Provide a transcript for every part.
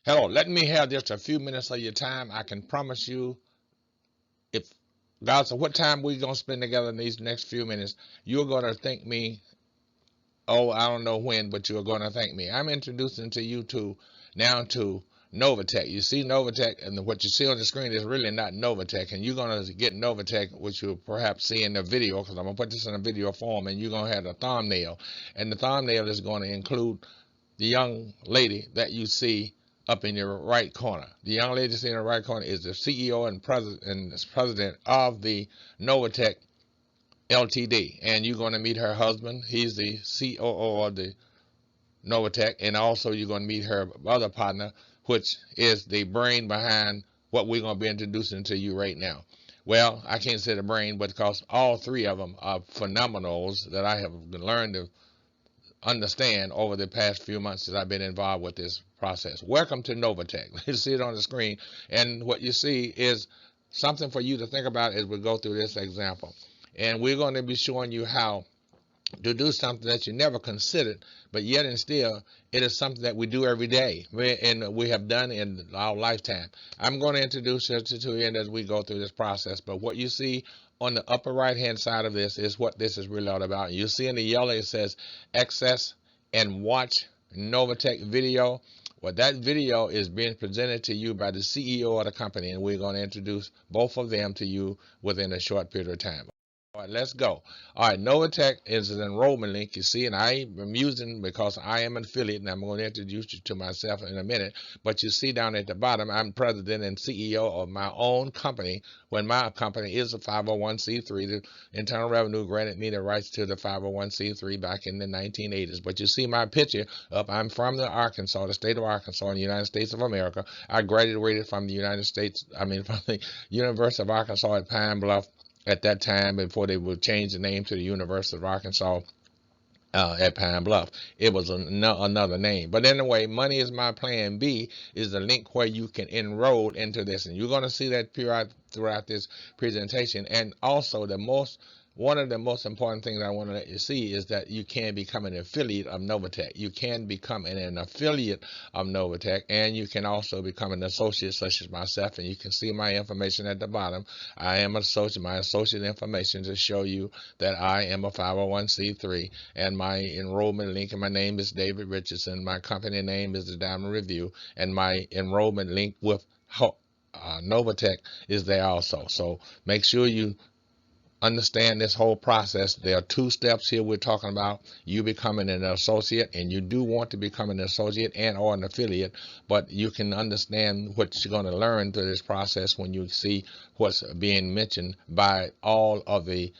Hello, let me have just a few minutes of your time. I can promise you, if God said, what time we going to spend together in these next few minutes, you're going to thank me. Oh, I don't know when, but you're going to thank me. I'm introducing to you now to Novatech. You see Novatech, and what you see on the screen is really not Novatech. And you're going to get Novatech, which you'll perhaps see in the video, because I'm going to put this in a video form, and you're going to have a thumbnail. And the thumbnail is going to include the young lady that you see up in your right corner. The young lady sitting in the right corner is the CEO and president of the Novatech Ltd. And you're going to meet her husband. He's the COO of the Novatech, and also you're going to meet her other partner, which is the brain behind what we're going to be introducing to you right now. Well, I can't say the brain, but because all three of them are phenomenals that I have learned to understand over the past few months that I've been involved with this process. Welcome to Novatech. You see it on the screen, and what you see is something for you to think about as we go through this example. And we're going to be showing you how to do something that you never considered, but yet and still it is something that we do every day, and we have done in our lifetime. I'm going to introduce it to you as we go through this process, but what you see on the upper right hand side of this is what this is really all about. You see in the yellow it says access and watch Novatech video. Well, that video is being presented to you by the CEO of the company, and we're going to introduce both of them to you within a short period of time. All right, let's go. All right, Novatech is an enrollment link, you see, and I am using because I am an affiliate, and I'm going to introduce you to myself in a minute. But you see down at the bottom, I'm president and CEO of my own company. When my company is a 501c3, the Internal Revenue granted me the rights to the 501c3 back in the 1980s. But you see my picture up. I'm from the Arkansas, the state of Arkansas, in the United States of America. I graduated from the from the University of Arkansas at Pine Bluff at that time, before they would change the name to the University of Arkansas at Pine Bluff. It was another name. But anyway, Money is My Plan B is the link where you can enroll into this. And you're going to see that throughout this presentation. And also, one of the most important things I want to let you see is that you can become an affiliate of Novatech. You can become an affiliate of Novatech, and you can also become an associate such as myself. And you can see my information at the bottom. I am an associate. My associate information to show you that I am a 501c3, and my enrollment link, and my name is David Richardson. My company name is the Diamond Review, and my enrollment link with Novatech is there also. So make sure you understand this whole process. There are two steps here we're talking about. You becoming an associate, and you do want to become an associate and or an affiliate, but you can understand what you're going to learn through this process when you see what's being mentioned by all of the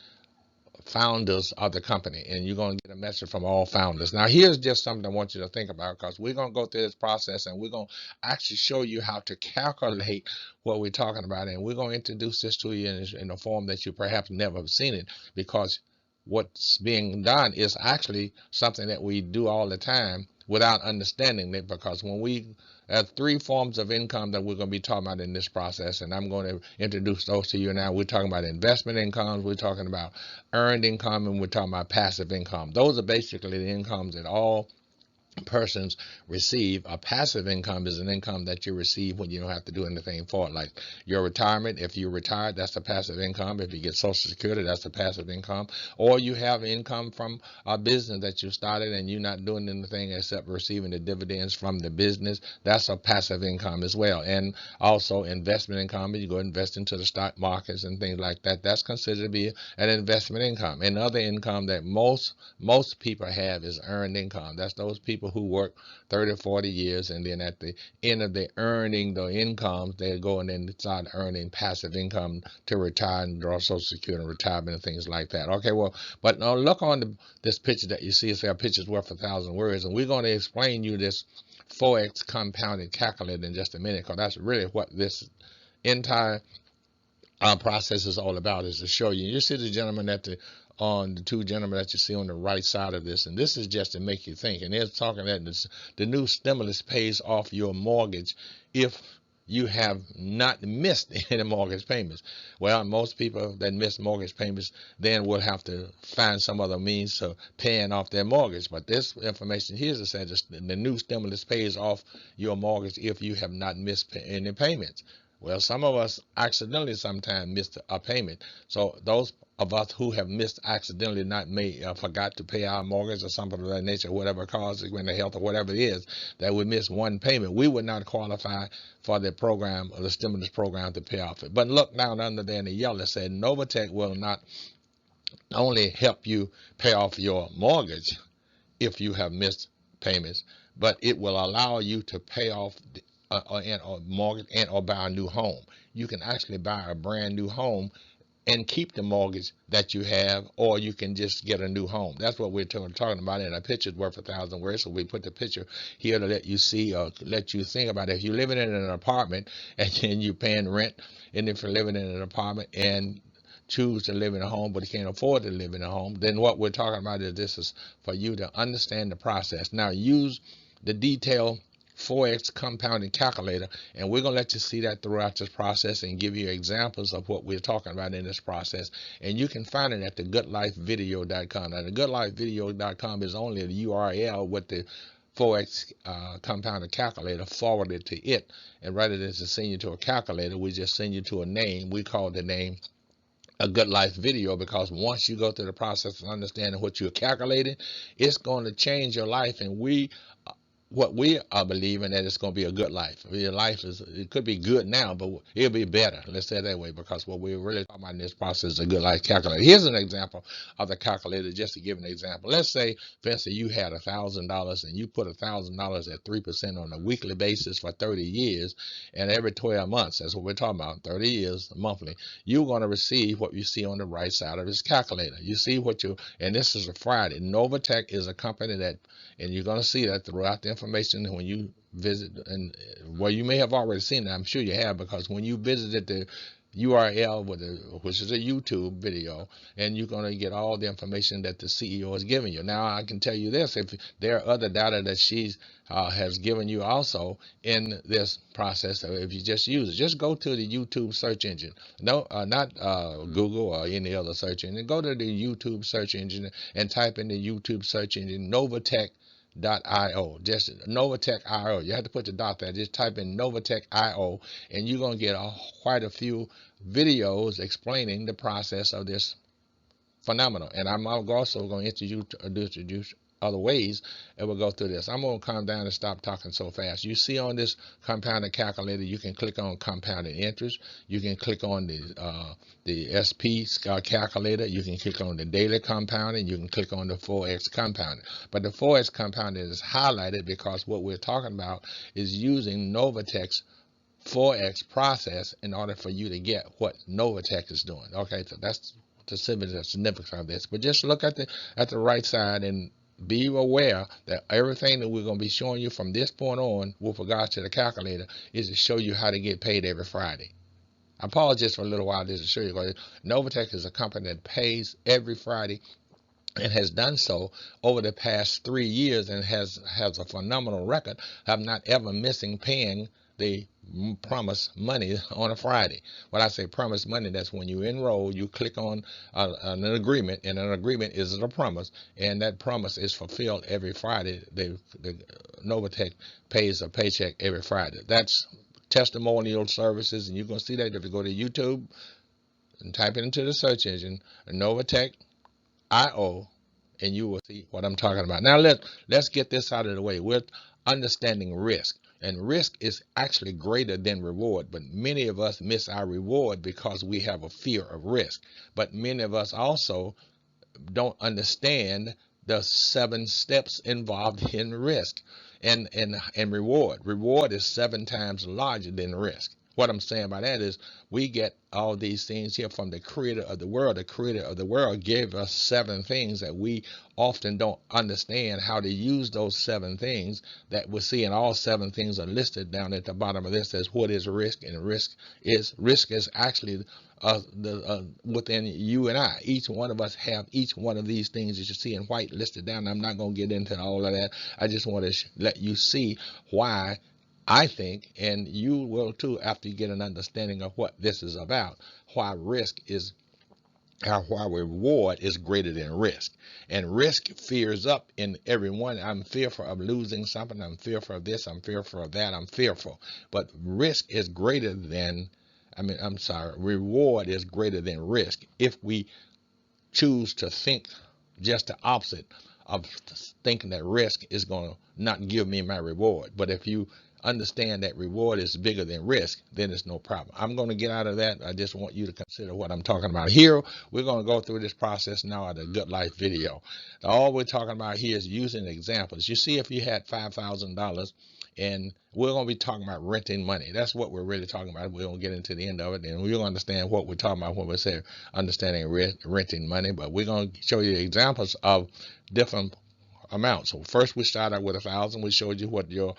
founders of the company, and you're going to get a message from all founders. Now, here's just something I want you to think about, because we're going to go through this process, and we're going to actually show you how to calculate what we're talking about, and we're going to introduce this to you in a form that you perhaps never have seen it, because what's being done is actually something that we do all the time without understanding it, because when we have three forms of income that we're going to be talking about in this process, and I'm going to introduce those to you now. We're talking about investment incomes, we're talking about earned income, and we're talking about passive income. Those are basically the incomes that all persons receive. A passive income is an income that you receive when you don't have to do anything for it, like your retirement. If you're retired, that's a passive income. If you get Social Security, that's a passive income. Or you have income from a business that you started and you're not doing anything except receiving the dividends from the business, that's a passive income as well. And also investment income, you go invest into the stock markets and things like that, that's considered to be an investment income. And other income that most people have is earned income. That's those people who work 30 or 40 years, and then at the end of the earning the incomes, they go and then start earning passive income to retire and draw Social Security and retirement and things like that. Okay, well, but now look on this picture that you see. It's a picture's worth 1,000 words, and we're going to explain you this Forex compounded calculator in just a minute, because that's really what this entire process is all about, is to show you. You see the gentleman on the two gentlemen that you see on the right side of this, and this is just to make you think. And they're talking that the new stimulus pays off your mortgage if you have not missed any mortgage payments. Well, most people that miss mortgage payments then will have to find some other means of paying off their mortgage. But this information here is saying the new stimulus pays off your mortgage if you have not missed any payments. Well, some of us accidentally sometimes missed a payment. So those of us who have missed accidentally not made forgot to pay our mortgage or something of that nature, whatever causes mental health or whatever it is, that we miss one payment, we would not qualify for the program or the stimulus program to pay off it. But look down under there in the yellow, it said Novatech will not only help you pay off your mortgage if you have missed payments, but it will allow you to pay off or mortgage and or buy a new home. You can actually buy a brand new home and keep the mortgage that you have, or you can just get a new home. That's what we're talking about. And a picture's worth 1,000 words, so we put the picture here to let you see or let you think about it. If you're living in an apartment and then you're paying rent, and if you're living in an apartment and choose to live in a home but you can't afford to live in a home, then what we're talking about is this is for you to understand the process. Now use the detail 4x compounding calculator, and we're going to let you see that throughout this process and give you examples of what we're talking about in this process. And you can find it at the goodlifevideo.com. Now the goodlifevideo.com is only the URL with the 4x compounded calculator forwarded to it, and rather than to send you to a calculator, we just send you to a name. We call the name a Good Life Video, because once you go through the process of understanding what you're calculating, it's going to change your life. And what we are believing that it's going to be a good life. Your life it could be good now, but it'll be better. Let's say it that way, because what we're really talking about in this process is a good life calculator. Here's an example of the calculator, just to give an example. Let's say, for instance, you had $1,000 and you put $1,000 at 3% on a weekly basis for 30 years, and every 12 months, that's what we're talking about, 30 years monthly, you're going to receive what you see on the right side of this calculator. You see what you, and this is a Friday. Novatech is a company that, and you're going to see that throughout the information when you visit, and well, you may have already seen it, I'm sure you have, because when you visited the URL which is a YouTube video, and you're going to get all the information that the CEO is giving you. Now I can tell you this, if there are other data that she has given you also in this process, so if you just use it, just go to the YouTube search engine, no, not Google or any other search engine, go to the YouTube search engine and type in the YouTube search engine Novatech.io, just Novatech.io. You have to put the dot there. Just type in Novatech.io, and you're going to get quite a few videos explaining the process of this phenomenal. And I'm also going to introduce other ways, and we'll go through this. I'm going to calm down and stop talking so fast. You see on this compounded calculator, you can click on compounded interest. You can click on the SP calculator. You can click on the daily compounding. You can click on the 4x compounding. But the 4x compounding is highlighted because what we're talking about is using Novatech's 4x process in order for you to get what Novatech is doing. Okay, so that's the significance of this. But just look at the right side and be aware that everything that we're going to be showing you from this point on with regards to the calculator is to show you how to get paid every Friday. I apologize for a little while just to show you, because Novatech is a company that pays every Friday and has done so over the past 3 years, and has a phenomenal record of not ever missing paying the promised money on a Friday. When I say promised money, that's when you enroll, you click on an agreement, and an agreement is a promise, and that promise is fulfilled every Friday. The Novatech pays a paycheck every Friday. That's testimonial services, and you're going to see that if you go to YouTube and type it into the search engine, Novatech.io, and you will see what I'm talking about. Now let's get this out of the way. We're understanding risk. And risk is actually greater than reward, but many of us miss our reward because we have a fear of risk. But many of us also don't understand the 7 steps involved in risk and reward. Reward is 7 times larger than risk. What I'm saying by that is we get all these things here from the creator of the world. The creator of the world gave us 7 things that we often don't understand how to use those 7 things that we see, and all 7 things are listed down at the bottom of this as what is risk. And risk is actually within you and I. Each one of us have each one of these things that you see in white listed down. I'm not going to get into all of that. I just want to let you see why I think, and you will too after you get an understanding of what this is about, why risk is why reward is greater than risk. And risk fears up in everyone. I'm fearful of losing something. I'm fearful of this. I'm fearful of that. I'm fearful. But risk is greater than, I'm sorry, reward is greater than risk if we choose to think just the opposite of thinking that risk is going to not give me my reward. But if you understand that reward is bigger than risk, then it's no problem. I'm going to get out of that. I just want you to consider what I'm talking about here. We're going to go through this process now at the Good Life video. All we're talking about here is using examples. You see, if you had $5,000, and we're going to be talking about renting money. That's what we're really talking about. We're going to get into the end of it, and we'll understand what we're talking about when we say understanding renting money. But we're going to show you examples of different amounts. So first, we start out with 1,000. We showed you what your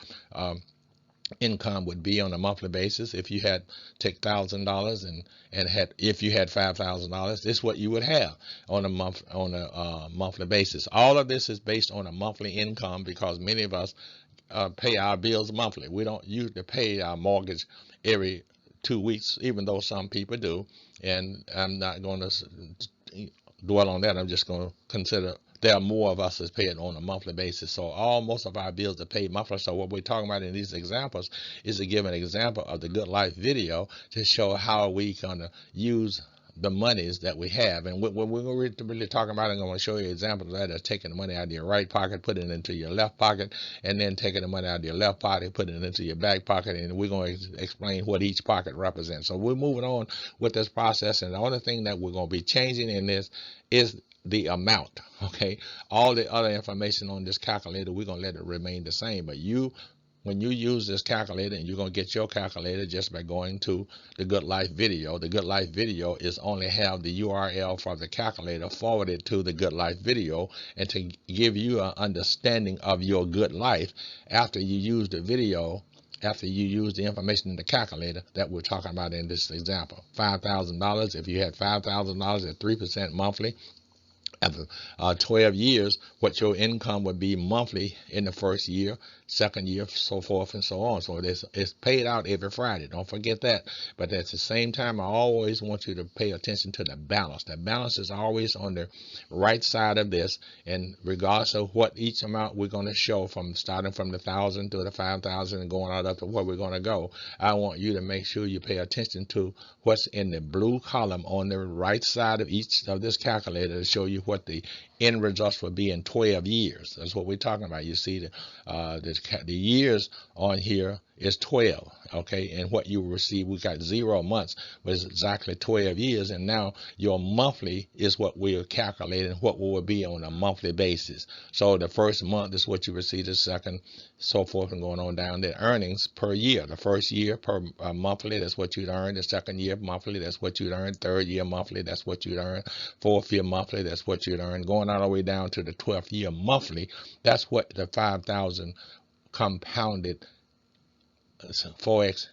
income would be on a monthly basis. If you had take $1,000 and had, if you had $5,000, this is what you would have on a monthly basis. All of this is based on a monthly income because many of us pay our bills monthly. We don't usually pay our mortgage every 2 weeks, even though some people do. And I'm not going to dwell on that. I'm just going to consider there are more of us that pay it on a monthly basis. So most of our bills are paid monthly. So what we're talking about in these examples is to give an example of the Good Life video to show how we going to use the monies that we have. And what we're really talking about, I'm going to show you examples of that, is taking the money out of your right pocket, putting it into your left pocket, and then taking the money out of your left pocket, putting it into your back pocket, and we're going to explain what each pocket represents. So we're moving on with this process, and the only thing that we're going to be changing in this is the amount. Okay, all the other information on this calculator, we're going to let it remain the same, but when you use this calculator, and you're going to get your calculator just by going to the Good Life video. The Good Life video is only have the URL for the calculator forwarded to the Good Life video, and to give you an understanding of your good life after you use the video, after you use the information in the calculator that we're talking about in this example. $5,000, if you had $5,000 at 3% monthly, after 12 years, what your income would be monthly in the first year, second year, so forth and so on. So it's paid out every Friday. Don't forget that. But at the same time, I always want you to pay attention to the balance. The balance is always on the right side of this, and regardless of what each amount we're going to show, from starting from the 1,000 to the 5,000 and going out up to where we're going to go, I want you to make sure you pay attention to what's in the blue column on the right side of each of this calculator to show you what the end results will be in 12 years. That's what we're talking about. You see the years on here is 12, okay, and what you will receive, we got 0 months, but it's exactly 12 years, and now your monthly is what we're calculating what will be on a monthly basis. So the first month is what you receive, the second, so forth and going on down there. Earnings per year, the first year per monthly, that's what you'd earn. The second year monthly, that's what you'd earn. Third year monthly, that's what you'd earn. Fourth year monthly, that's what you'd earn. Going all the way down to the 12th year monthly, that's what the 5,000 compounded Forex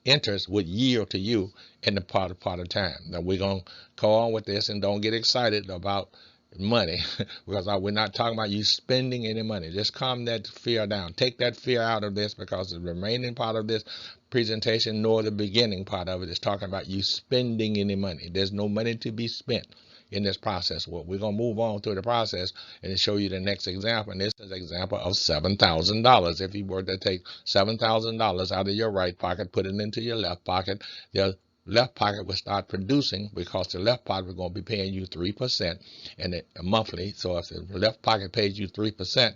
interest would yield to you in the part of time. Now we're going to go on with this, and don't get excited about money because we're not talking about you spending any money. Just calm that fear down. Take that fear out of this, because the remaining part of this presentation, nor the beginning part of it, is talking about you spending any money. There's no money to be spent in this process. Well, we're going to move on through the process and show you the next example. And this is an example of $7,000. If you were to take $7,000 out of your right pocket, put it into your left pocket, the left pocket will start producing, because the left pocket is going to be paying you 3% and monthly. So if the left pocket pays you 3%,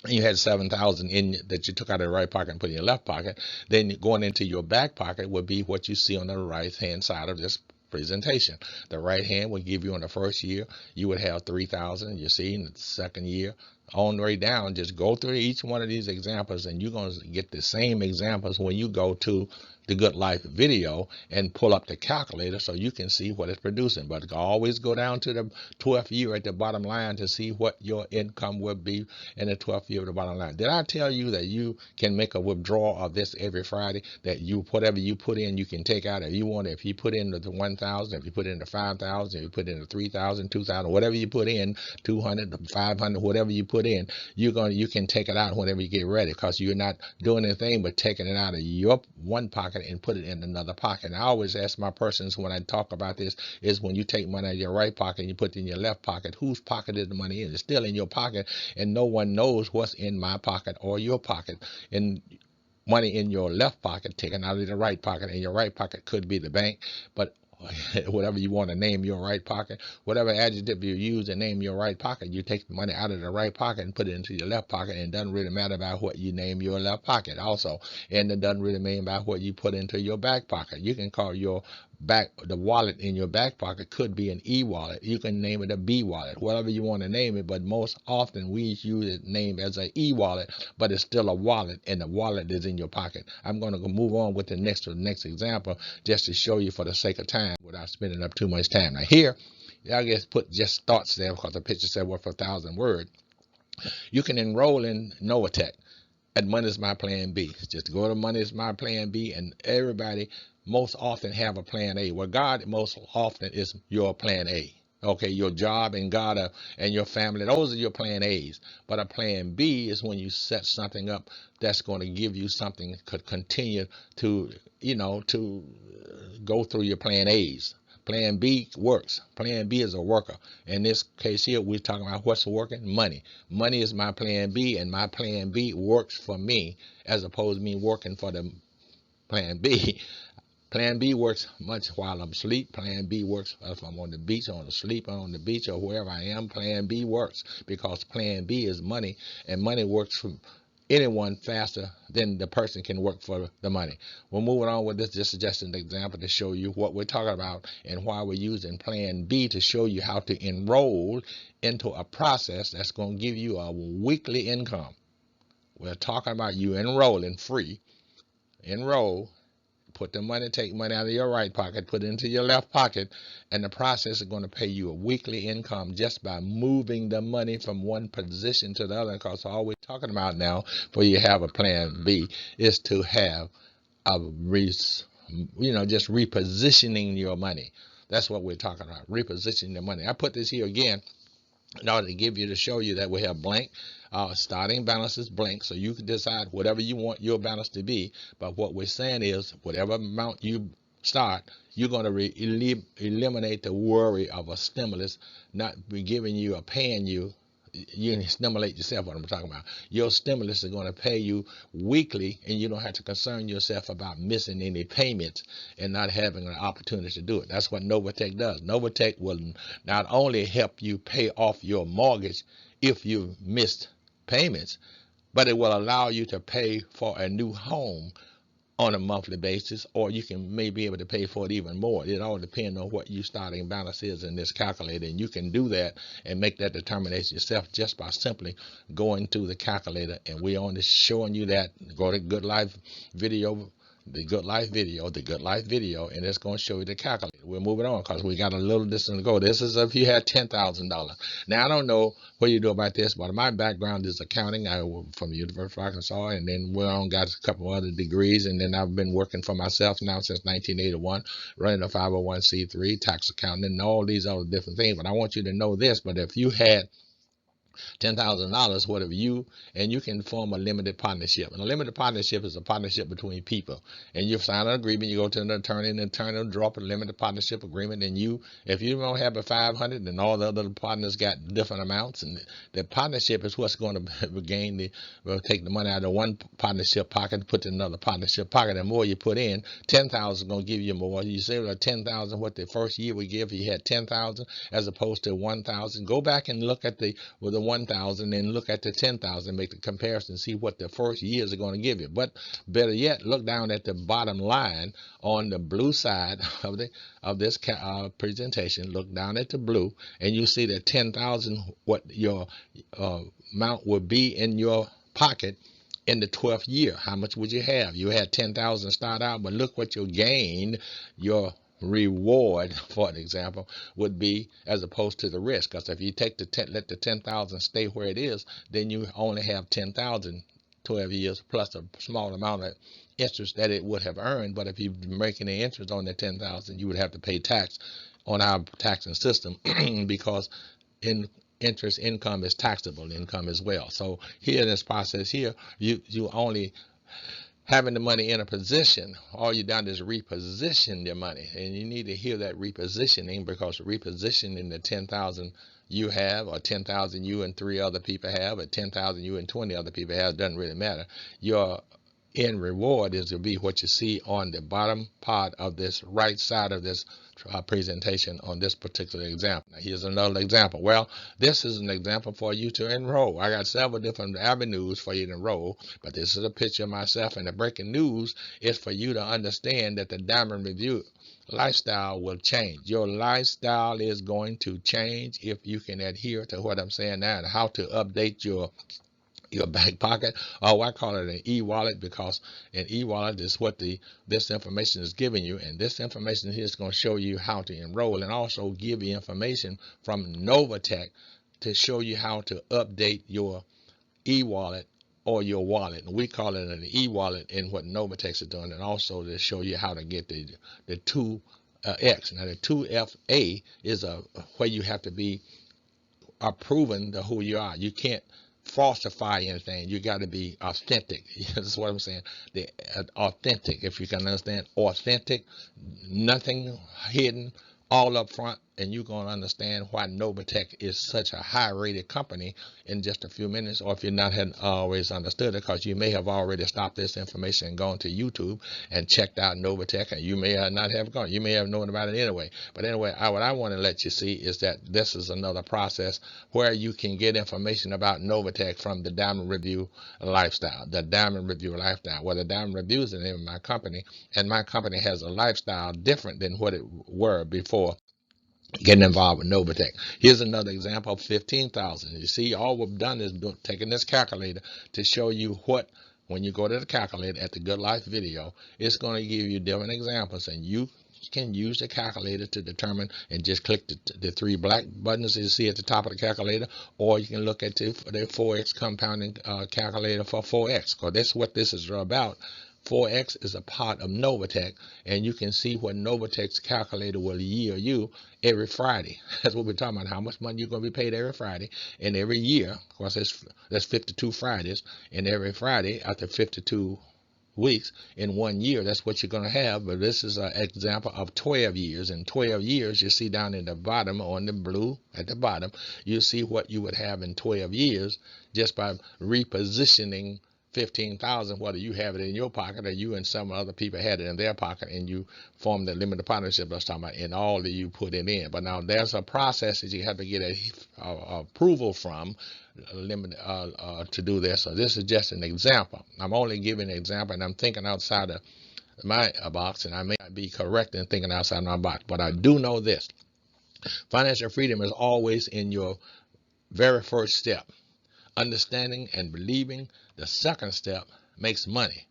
and you had 7,000 in that you took out of the right pocket and put in your left pocket, then going into your back pocket would be what you see on the right hand side of this presentation. The right hand would give you, in the first year, you would have 3,000. You see, in the second year, on the way down, just go through each one of these examples, and you're going to get the same examples when you go to the Good Life video and pull up the calculator so you can see what it's producing. But always go down to the 12th year at the bottom line to see what your income will be in the 12th year of the bottom line. Did I tell you that you can make a withdrawal of this every Friday? That you, whatever you put in, you can take out if you want. If you put in the 1,000, if you put in the 5,000, if you put in the 3,000, 2,000, whatever you put in, 200, 500, whatever you put in, you can take it out whenever you get ready, because you're not doing anything but taking it out of your one pocket and put it in another pocket. And I always ask my persons when I talk about this is when you take money out of your right pocket and you put it in your left pocket, whose pocket is the money in? It's still in your pocket, and no one knows what's in my pocket or your pocket. And money in your left pocket taken out of the right pocket, and your right pocket could be the bank, but whatever you want to name your right pocket, whatever adjective you use to name your right pocket, you take the money out of the right pocket and put it into your left pocket, and it doesn't really matter about what you name your left pocket also. And it doesn't really mean about what you put into your back pocket. You can call your the wallet in your back pocket could be an e-wallet. You can name it a B wallet, whatever you want to name it, but most often we use it named as an e-wallet, but it's still a wallet, and the wallet is in your pocket. I'm going to move on with the next example just to show you for the sake of time without spending up too much time. Now here, I guess put just thoughts there because the picture said worth 1,000 words. You can enroll in Novatech at Money is My Plan B. Just go to Money is My Plan B, and everybody most often have a plan A. Well, God most often is your plan A. Okay, your job and God and your family, those are your plan A's. But a plan B is when you set something up that's going to give you something could continue to, to go through your plan A's. Plan B works. Plan B is a worker. In this case here, we're talking about what's working? Money. Money is my plan B, and my plan B works for me as opposed to me working for the plan B. Plan B works much while I'm asleep. Plan B works if I'm on the beach, on the sleep, on the beach, or wherever I am. Plan B works because Plan B is money, and money works for anyone faster than the person can work for the money. We're moving on with this. This is just an example to show you what we're talking about and why we're using Plan B to show you how to enroll into a process that's going to give you a weekly income. We're talking about you enrolling free. Enroll. Put the money, take money out of your right pocket, put it into your left pocket, and the process is going to pay you a weekly income just by moving the money from one position to the other. Because all we're talking about now, for you have a plan B, is to have just repositioning your money. That's what we're talking about, repositioning the money. I put this here again in order to show you that we have blank. Starting balance is blank, so you can decide whatever you want your balance to be. But what we're saying is whatever amount you start, you're going to eliminate the worry of a stimulus not be giving you or paying you. You can stimulate yourself, what I'm talking about. Your stimulus is going to pay you weekly, and you don't have to concern yourself about missing any payments and not having an opportunity to do it. That's what Novatech does. Novatech will not only help you pay off your mortgage if you missed payments, but it will allow you to pay for a new home on a monthly basis, or you can maybe be able to pay for it even more. It all depends on what your starting balance is in this calculator, and you can do that and make that determination yourself just by simply going to the calculator. And we're only showing you that. Go to Good Life video, the Good Life video, and it's going to show you the calculator. We're moving on because we got a little distance to go. This is if you had $10,000. Now, I don't know what you do about this, but my background is accounting. I from the University of Arkansas, and then we're on got a couple other degrees, and then I've been working for myself now since 1981, running a 501c3, tax accounting, and all these other different things. But I want you to know this, but if you had $10,000, whatever you can form a limited partnership. And a limited partnership is a partnership between people. And you sign an agreement, you go to an attorney, and the attorney will draw up a limited partnership agreement. And if you don't have a 500, then all the other partners got different amounts. And the partnership is what's going to take the money out of one partnership pocket and put it in another partnership pocket. And the more you put in, 10,000 is going to give you more. You say, well, 10,000, what the first year we give, you had 10,000 as opposed to 1,000. Go back and look at the 1,000 and look at the 10,000, make the comparison, see what the first years are going to give you. But better yet, look down at the bottom line on the blue side of this presentation. Look down at the blue, and you see that 10,000, what your amount would be in your pocket in the 12th year, how much would you have? You had 10,000 start out, but look what you gained. Your reward, for an example, would be as opposed to the risk. Because if you take let the 10,000 stay where it is, then you only have 10,000 12 years plus a small amount of interest that it would have earned. But if you're making the interest on the 10,000, you would have to pay tax on our taxing system because in interest income is taxable income as well. So here in this process here, you only having the money in a position, all you done is reposition your money, and you need to hear that repositioning, because repositioning the 10,000 you have, or 10,000 you and 3 other people have, or 10,000 you and 20 other people have, doesn't really matter. Your end reward is to be what you see on the bottom part of this right side of this presentation on this particular example. Now here's another example. Well, this is an example for you to enroll. I got several different avenues for you to enroll, but this is a picture of myself, and the breaking news is for you to understand that the Diamond Review lifestyle will change. Your lifestyle is going to change if you can adhere to what I'm saying now, and how to update your back pocket. Oh, I call it an e-wallet, because an e-wallet is what this information is giving you, and this information here is going to show you how to enroll, and also give you information from Novatech to show you how to update your e-wallet or your wallet. And we call it an e-wallet in what Novatech is doing, and also to show you how to get the 2X. Now the 2FA is where you have to be proven to who you are. You can't falsify anything. You got to be authentic. That's what I'm saying. The authentic, if you can understand, authentic, nothing hidden, all up front, and you're going to understand why Novatech is such a high-rated company in just a few minutes. Or if you're not hadn't always understood it, because you may have already stopped this information and gone to YouTube and checked out Novatech, and you may not have gone. You may have known about it anyway. But anyway, what I want to let you see is that this is another process where you can get information about Novatech from the Diamond Review lifestyle. The Diamond Review lifestyle. Well, the Diamond Review is the name of my company, and my company has a lifestyle different than what it were before getting involved with Novatech. Here's another example of 15,000. You see, all we've done is taking this calculator to show you what, when you go to the calculator at the Good Life video, it's going to give you different examples, and you can use the calculator to determine, and just click the 3 black buttons that you see at the top of the calculator, or you can look at the 4x compounding calculator for 4x, because that's what this is about. 4x is a part of Novatech, and you can see what Novatech's calculator will yield you every Friday. That's what we're talking about, how much money you're going to be paid every Friday, and every year. Of course, that's 52 Fridays, and every Friday after 52 weeks in 1 year, that's what you're going to have. But this is an example of 12 years. In 12 years, you see down in the bottom, on the blue at the bottom, you see what you would have in 12 years just by repositioning 15,000, whether you have it in your pocket or you and some other people had it in their pocket, and you form the limited partnership I was talking about, and all that you put it in. But now there's a process that you have to get approval from to do this. So this is just an example. I'm only giving an example, and I'm thinking outside of my box, and I may not be correct in thinking outside my box, but I do know this: financial freedom is always in your very first step. Understanding and believing the second step makes money.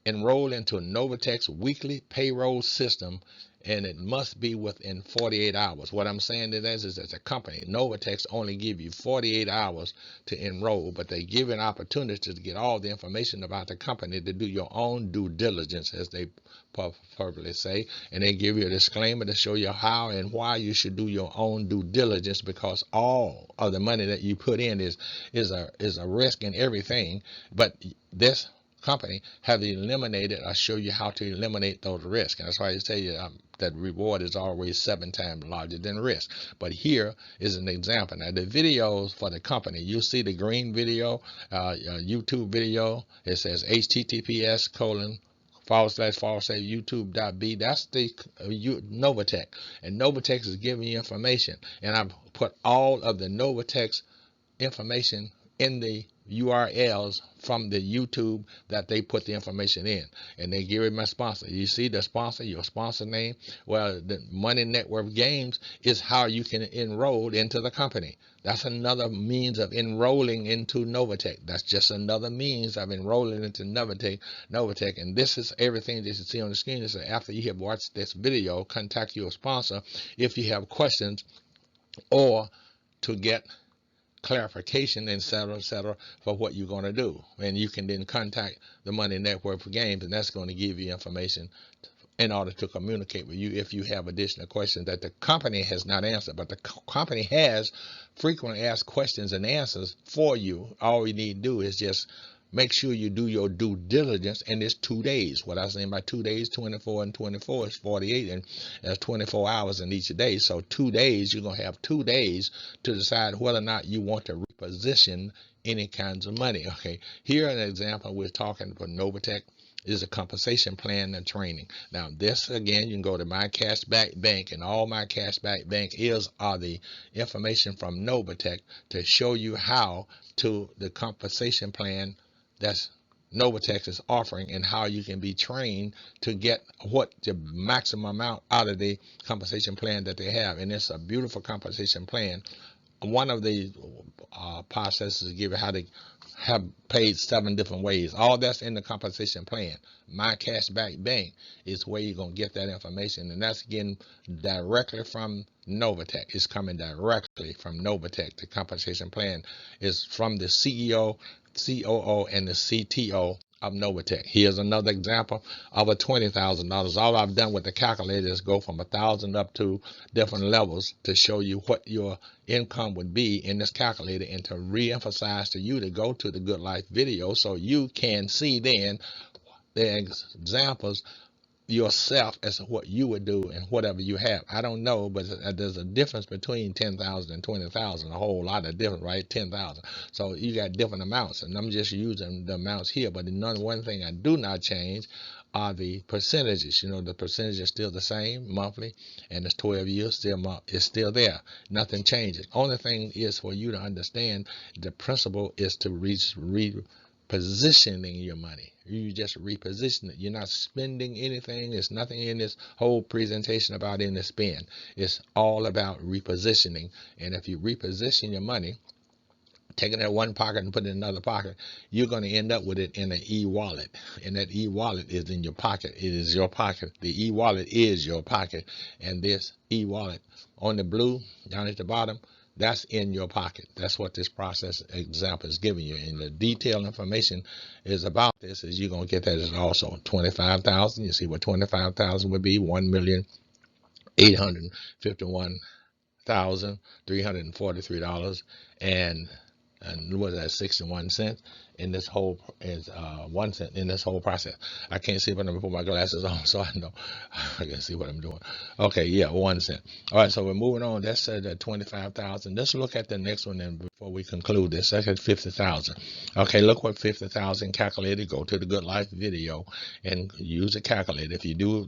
Enroll into Novatech's weekly payroll system, and it must be within 48 hours. What I'm saying to this is, that the company, Novatech, only give you 48 hours to enroll, but they give you an opportunity to get all the information about the company, to do your own due diligence, as they purposely say, and they give you a disclaimer to show you how and why you should do your own due diligence, because all of the money that you put in is a risk in everything. But this company have eliminated, I show you how to eliminate those risks. And that's why I tell you that reward is always 7 times larger than risk. But here is an example. Now the videos for the company, you see the green video, YouTube video, it says https://youtube.b. That's the Novatech, and Novatech is giving you information, and I've put all of the Novatech's information in the URLs from the YouTube that they put the information in, and they give it my sponsor. You see the sponsor, your sponsor name. Well, the Money Network Games is how you can enroll into the company. That's another means of enrolling into Novatech. That's just another means of enrolling into Novatech. And this is everything that you see on the screen. So after you have watched this video, contact your sponsor if you have questions or to get clarification, et cetera, for what you're going to do. And you can then contact the Money Network for Games, and that's going to give you information in order to communicate with you if you have additional questions that the company has not answered. But the company has frequently asked questions and answers for you. All you need to do is just make sure you do your due diligence, and it's 2 days. What I say by 2 days, 24 and 24 is 48, and there's 24 hours in each day. So 2 days, you're going to have 2 days to decide whether or not you want to reposition any kinds of money. Okay, here an example we're talking about Novatech is a compensation plan and training. Now this again, you can go to My Cashback Bank, and all My Cashback Bank are the information from Novatech to show you how to the compensation plan that's Novatech is offering, and how you can be trained to get what the maximum amount out of the compensation plan that they have. And it's a beautiful compensation plan. One of the processes give you how to have paid 7 different ways. All that's in the compensation plan. My Cashback Bank is where you're going to get that information, and that's getting directly from Novatech. It's coming directly from Novatech. The compensation plan is from the CEO, COO, and the CTO of Novatech. Here's another example of a $20,000. All I've done with the calculator is go from 1,000 up to different levels to show you what your income would be in this calculator, and to re-emphasize to you to go to the Good Life video so you can see then the examples yourself as to what you would do and whatever you have. I don't know, but there's a difference between 10,000 and 20,000, a whole lot of difference, right? 10,000. So you got different amounts, and I'm just using the amounts here. But one thing I do not change are the percentages. You know, the percentage is still the same monthly, and it's 12 years, it's still there. Nothing changes. Only thing is for you to understand the principle is to repositioning your money. You just reposition it. You're not spending anything. There's nothing in this whole presentation about any spend. It's all about repositioning. And if you reposition your money, taking it in one pocket and putting it in another pocket, you're going to end up with it in an e-wallet. And that e-wallet is in your pocket. It is your pocket. The e-wallet is your pocket. And this e-wallet on the blue down at the bottom, that's in your pocket. That's what this process example is giving you. And the detailed information is about this is you're going to get that as also 25,000. You see what 25,000 would be: 1,851,343 and what is that, 61 cents in this whole is 1 cent in this whole process. I can't see, but I'm gonna put my glasses on so I know I can see what I'm doing. Okay, yeah, 1 cent. All right, so we're moving on. That's the 25,000. Let's look at the next one then before we conclude this. That's at 50,000. Okay, look what 50,000 calculated. Go to the Good Life video and use a calculator. If you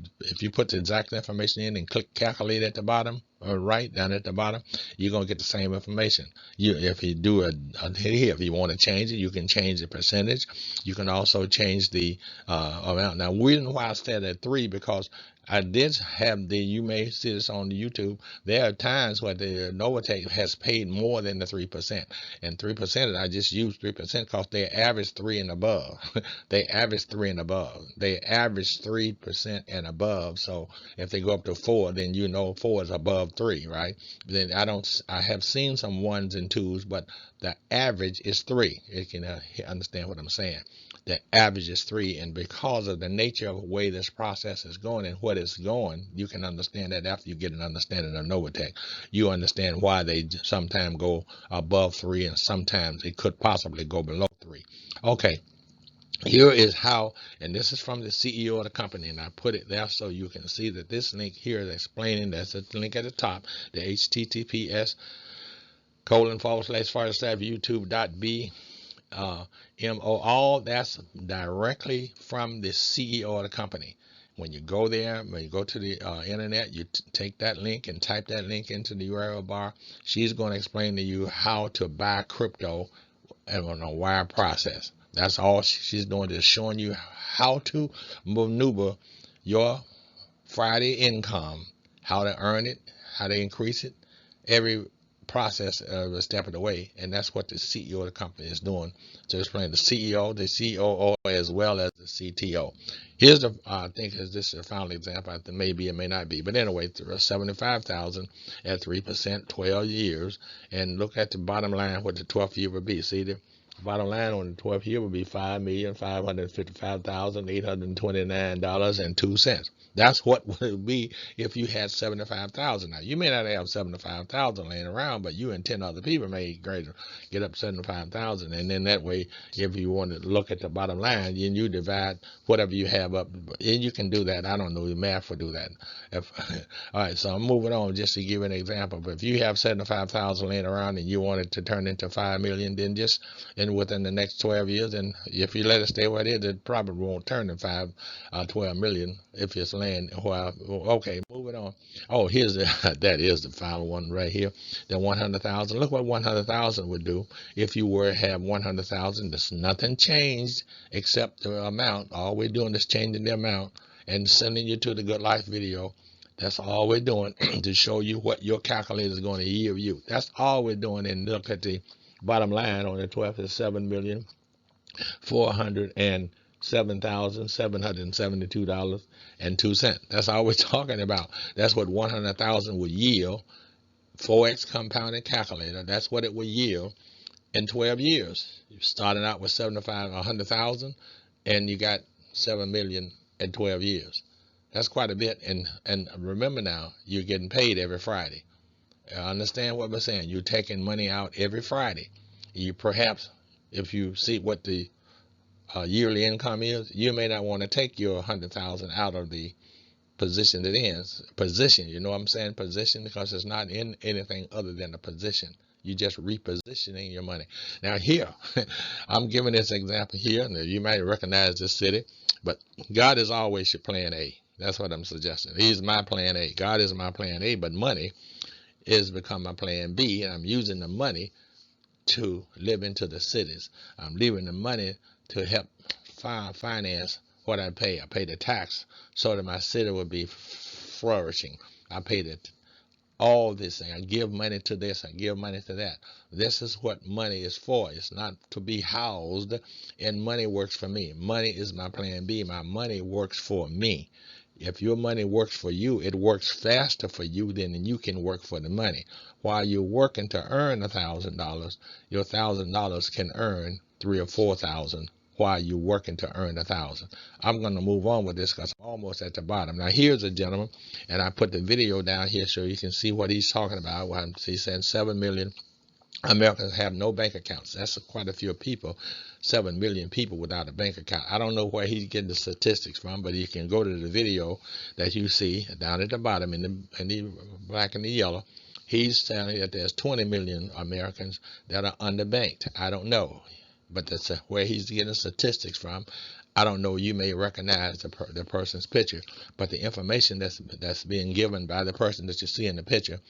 put the exact information in and click calculate at the bottom, or right down at the bottom, you're gonna get the same information. If you do if you want to change it, you can change the percentage. You can also change the amount. Now, the reason why I said at 3, because I did have you may see this on the YouTube. There are times where the Novatech has paid more than the 3%. And 3%, I just use 3% because they average 3 and above. They average 3 and above. They average 3% and above. So if they go up to 4, then you know 4 is above 3, right? Then I have seen some 1s and 2s, but the average is 3. You can understand what I'm saying. The average is 3, and because of the nature of the way this process is going and what it's going, you can understand that after you get an understanding of Novatech. You understand why they sometimes go above 3 and sometimes it could possibly go below 3. Okay. Here is how, and this is from the CEO of the company, and I put it there so you can see that this link here is explaining. That's the link at the top, the https://youtube.b MO, all that's directly from the CEO of the company. When you go there, when you go to the internet, you take that link and type that link into the URL bar. She's going to explain to you how to buy crypto and on a wire process. That's all she's doing, is showing you how to maneuver your Friday income, how to earn it, how to increase it, every process of a step of the way. And that's what the CEO of the company is doing, to explain the CEO, the COO, as well as the CTO. Here's the, I think this is the final example. It may be, it may not be, but anyway, 75,000 at 3%, 12 years, and look at the bottom line, what the 12th year would be. See, the bottom line on the 12th year would be $5,555,829.02. That's what would it be if you had 75,000. Now, you may not have 75,000 laying around, but you and 10 other people may get up 75,000. And then that way, if you want to look at the bottom line, then you divide whatever you have up, and you can do that. I don't know, the math will do that. All right, so I'm moving on just to give you an example. But if you have 75,000 laying around and you want it to turn into 5 million, then just within the next 12 years, and if you let it stay where it is, it probably won't turn to 12 million if it's laying. Well, okay, moving on. Oh, here's the that is the final one right here. The 100,000. Look what 100,000 would do if you were to have 100,000. There's nothing changed except the amount. All we're doing is changing the amount and sending you to the Good Life video. That's all we're doing to show you what your calculator is going to yield you. That's all we're doing. And look at the bottom line on the 12th is $7,407,772.02. That's all we're talking about. That's what 100,000 would yield. 4x compounded calculator. That's what it would yield in 12 years. You started out with 100,000, and you got 7 million in 12 years. That's quite a bit. And remember now, you're getting paid every Friday. Understand what we're saying? You're taking money out every Friday. You perhaps, if you see what the yearly income is, you may not want to take your 100,000 out of the position it is. Position, you know what I'm saying? Position, because it's not in anything other than a position. You're just repositioning your money. Now here, I'm giving this example here. Now, you might recognize this city, but God is always your plan A. That's what I'm suggesting. He's my plan A. God is my plan A, but money is become my plan B, and I'm using the money to live into the cities. I'm leaving the money to help finance what I pay. I pay the tax so that my city will be flourishing. I pay all this thing. I give money to this. I give money to that. This is what money is for. It's not to be housed, and money works for me. Money is my plan B. My money works for me. If your money works for you, it works faster for you than you can work for the money. While you're working to earn $1,000, your $1,000 can earn 3,000 or 4,000 while you're working to earn 1,000. I'm going to move on with this because I'm almost at the bottom. Now here's a gentleman, and I put the video down here so you can see what he's talking about. He's saying 7 million Americans have no bank accounts. That's quite a few people. 7 million people without a bank account. I don't know where he's getting the statistics from, but you can go to the video that you see down at the bottom in the black and the yellow. He's saying that there's 20 million Americans that are underbanked. I don't know, but that's where he's getting statistics from. I don't know. You may recognize the person's picture, but the information that's being given by the person that you see in the picture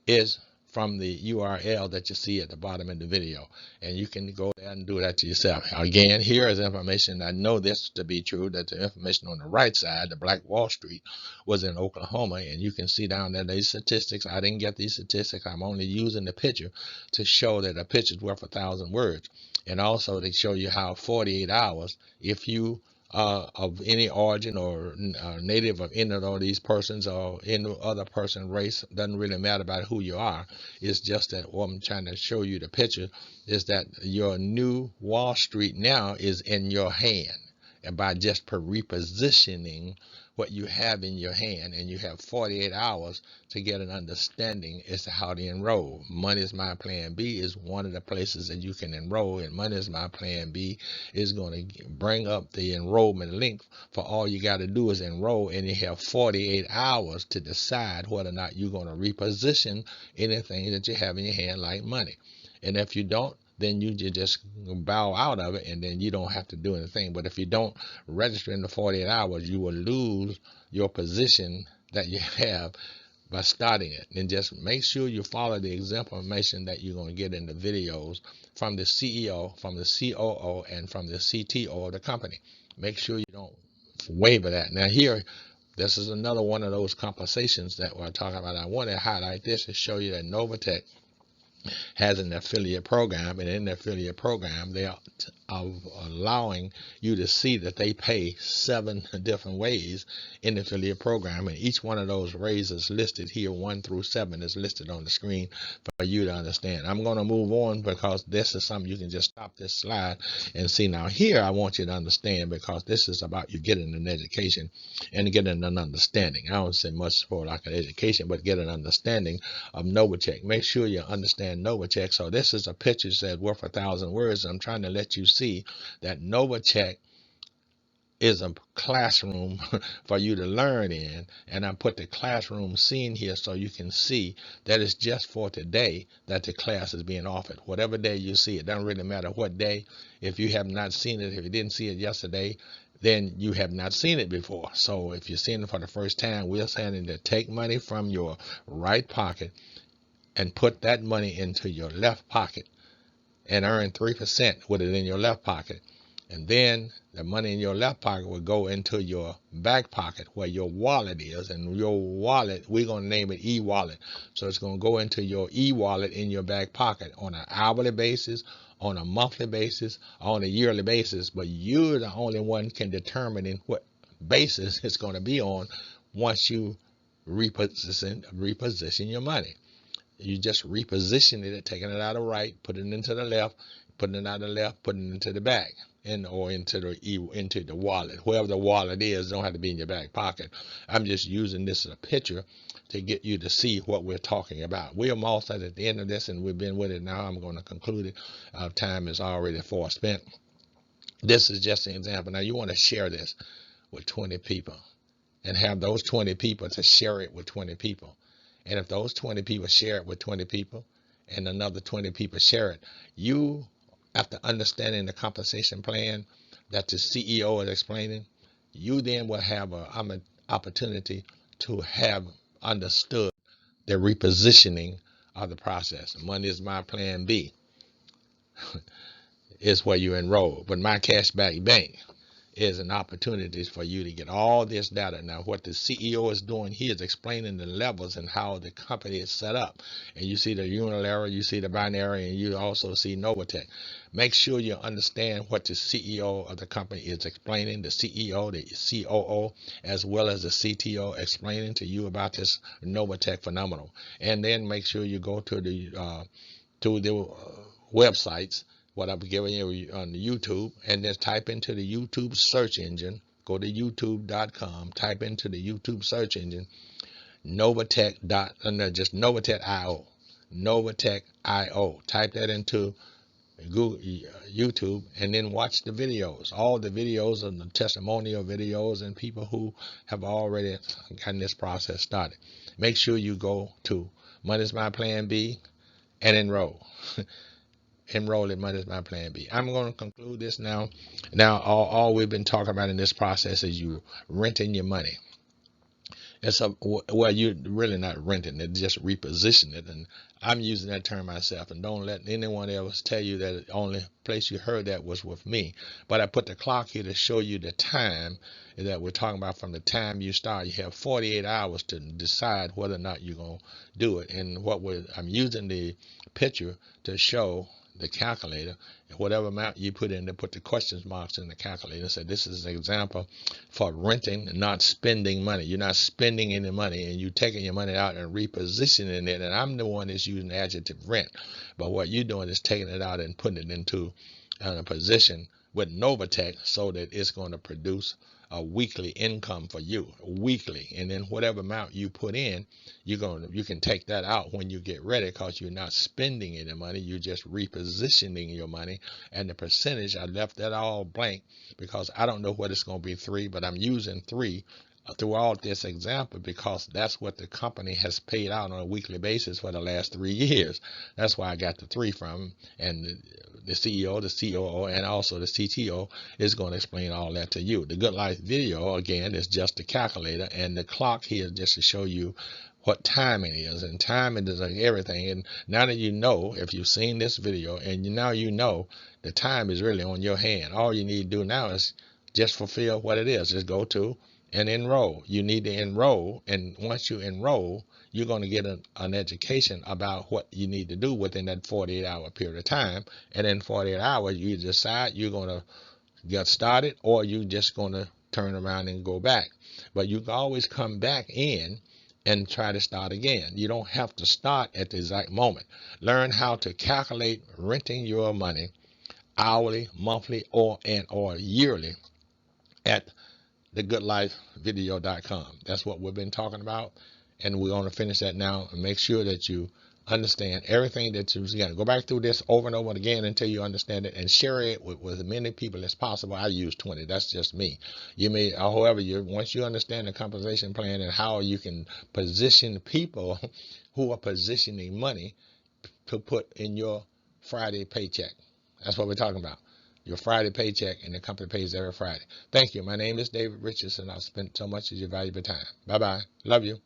is from the URL that you see at the bottom of the video, and you can go there and do that yourself. Again, here is information. I know this to be true, that the information on the right side, the Black Wall Street, was in Oklahoma, and you can see down there these statistics. I didn't get these statistics. I'm only using the picture to show that a picture is worth 1,000 words, and also they show you how 48 hours, if you of any origin or native of any of these persons or any other person race, doesn't really matter about who you are. It's just that what I'm trying to show you the picture is that your new Wall Street now is in your hand, and by just repositioning what you have in your hand, and you have 48 hours to get an understanding as to how to enroll. Money is My Plan B is one of the places that you can enroll, and Money is My Plan B is going to bring up the enrollment link. For all you got to do is enroll, and you have 48 hours to decide whether or not you're going to reposition anything that you have in your hand like money. And if you don't, then you just bow out of it, and then you don't have to do anything. But if you don't register in the 48 hours, you will lose your position that you have by starting it. And just make sure you follow the information that you're going to get in the videos from the CEO, from the COO, and from the CTO of the company. Make sure you don't waver that. Now here, this is another one of those compensations that we're talking about. I want to highlight this to show you that Novatech has an affiliate program, and in the affiliate program they are allowing you to see that they pay 7 different ways in the affiliate program, and each one of those ways is listed here. 1 through 7 is listed on the screen for you to understand. I'm going to move on because this is something you can just stop this slide and see. Now here I want you to understand, because this is about you getting an education and getting an understanding. I don't say much for like an education, but get an understanding of Novatech. Make sure you understand Novatech. So this is a picture that's worth 1,000 words. I'm trying to let you see that Novatech is a classroom for you to learn in, and I put the classroom scene here so you can see that it's just for today that the class is being offered. Whatever day you see it, doesn't really matter what day. If you have not seen it, if you didn't see it yesterday, then you have not seen it before. So if you're seeing it for the first time, we're saying to take money from your right pocket and put that money into your left pocket and earn 3% with it in your left pocket. And then the money in your left pocket will go into your back pocket where your wallet is. And your wallet, we're going to name it e-wallet. So it's going to go into your e-wallet in your back pocket on an hourly basis, on a monthly basis, on a yearly basis. But you're the only one can determine in what basis it's going to be on once you reposition your money. You just reposition it, taking it out of right, putting it into the left, putting it out of the left, putting it into the back, and or into the wallet. Wherever the wallet is, don't have to be in your back pocket. I'm just using this as a picture to get you to see what we're talking about. We are almost at the end of this, and we've been with it now. I'm going to conclude it. Our time is already far spent. This is just an example. Now you want to share this with 20 people and have those 20 people to share it with 20 people. And if those 20 people share it with 20 people and another 20 people share it, you, after understanding the compensation plan that the CEO is explaining, you then will have an opportunity to have understood the repositioning of the process. Money is my plan B is where you enroll. But my cashback bank is an opportunity for you to get all this data. Now, what the CEO is doing, he is explaining the levels and how the company is set up. And you see the unilateral, you see the binary, and you also see Novatech. Make sure you understand what the CEO of the company is explaining, the CEO, the COO, as well as the CTO explaining to you about this Novatech phenomenon. And then make sure you go to the websites, what I'm giving you on the YouTube, and then type into the YouTube search engine. Go to youtube.com, type into the YouTube search engine Novatech just Novatech.io, Novatech.io. Type that into Google, YouTube, and then watch the videos. All the videos are the testimonial videos and people who have already gotten this process started. Make sure you go to Money is My Plan B and enroll. Enroll in Money is My Plan B. I'm going to conclude this now. Now, all we've been talking about in this process is you renting your money. It's well, you're really not renting it, just reposition it. And I'm using that term myself. And don't let anyone else tell you that the only place you heard that was with me. But I put the clock here to show you the time that we're talking about. From the time you start, you have 48 hours to decide whether or not you're going to do it. And I'm using the picture to show the calculator, whatever amount you put in, to put the question marks in the calculator. So this is an example for renting, not spending money. You're not spending any money, and you're taking your money out and repositioning it. And I'm the one that's using the adjective rent, but what you're doing is taking it out and putting it into a position with Novatech so that it's going to produce a weekly income for you, weekly. And then whatever amount you put in, you can take that out when you get ready, because you're not spending any money, you're just repositioning your money. And the percentage, I left that all blank because I don't know what it's going to be 3, but I'm using 3 throughout this example because that's what the company has paid out on a weekly basis for the last 3 years. That's why I got the 3 from. And the CEO, the COO, and also the CTO is going to explain all that to you. The Good Life video, again, is just the calculator, and the clock here just to show you what timing is, and timing is like everything. And now that you know, if you've seen this video, and now you know the time is really on your hand. All you need to do now is just fulfill what it is. Just go to and enroll. You need to enroll, and once you enroll, you're going to get an education about what you need to do within that 48-hour period of time. And in 48 hours, you decide you're going to get started, or you just going to turn around and go back. But you can always come back in and try to start again. You don't have to start at the exact moment. Learn how to calculate renting your money hourly, monthly, or yearly at thegoodlifevideo.com. That's what we've been talking about, and we're going to finish that now and make sure that you understand everything that you got to go back through this over and over again until you understand it, and share it with as many people as possible. I use 20. That's just me. You may, however, once you understand the compensation plan and how you can position people who are positioning money to put in your Friday paycheck. That's what we're talking about. Your Friday paycheck, and the company pays every Friday. Thank you. My name is David Richardson. I've spent so much of your valuable time. Bye-bye. Love you.